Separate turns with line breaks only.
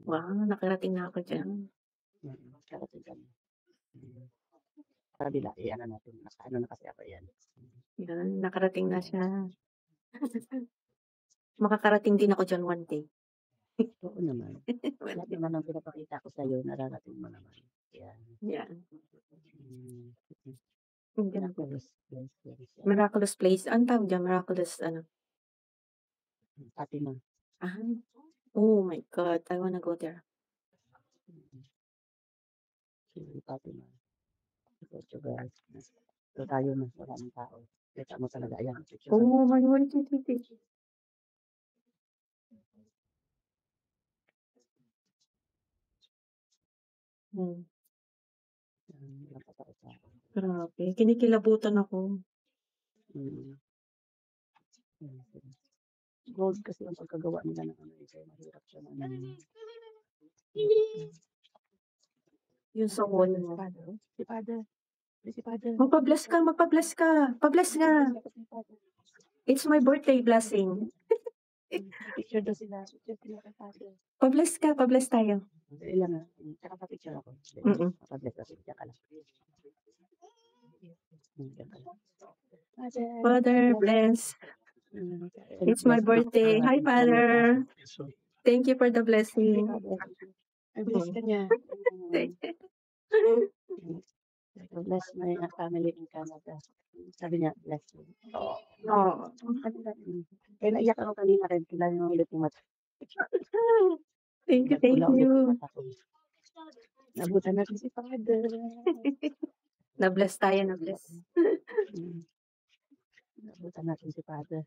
Wow, nakarating na ako diyan.
Karating kami. Sa kabila, i-ano natin, naka-ano na kasi ako, ayan.
Yan, nakarating na siya. Makakarating din ako diyan one day.
Oo naman. Lahat naman ng pinapakita ko sa'yo, nararating mo naman. Yan.
Yan.
Ang miraculous place.
Miraculous place. Anong tawag diyan? Miraculous ano?
Fatima.
Ah, oh my God, I wanna go there.
Fatima. Portugal. So tayo na, wala ng tao. Kita mo talaga, ayan.
Oh my God, Grabe, kinikilabutan ako.
Gold kasi ang pagkagawa nila ng ano, kaya mahirap siya na
Yung sa wall mo.
Si Father.
Magpa-bless ka, magpa-bless ka. Pa-bless nga. It's my birthday blessing.
Picture daw sila. Picture sila kay Father.
Pa-bless ka, pa-bless tayo.
Ilan na. Tsaka pa-picture ako. Pa-bless ako. Diyan ka lang.
Father, bless. It's my birthday. Hi, Father. Thank you for the blessing.
Bless ka niya. Bless my family in Canada. Sabi niya, bless you.
Oh.
Kaya naiyak ako kanina rin. Kailangan mo ulit yung mata.
Thank you.
Nabutan natin si Father.
Na-bless tayo, na-bless.
Nabutan natin si Father.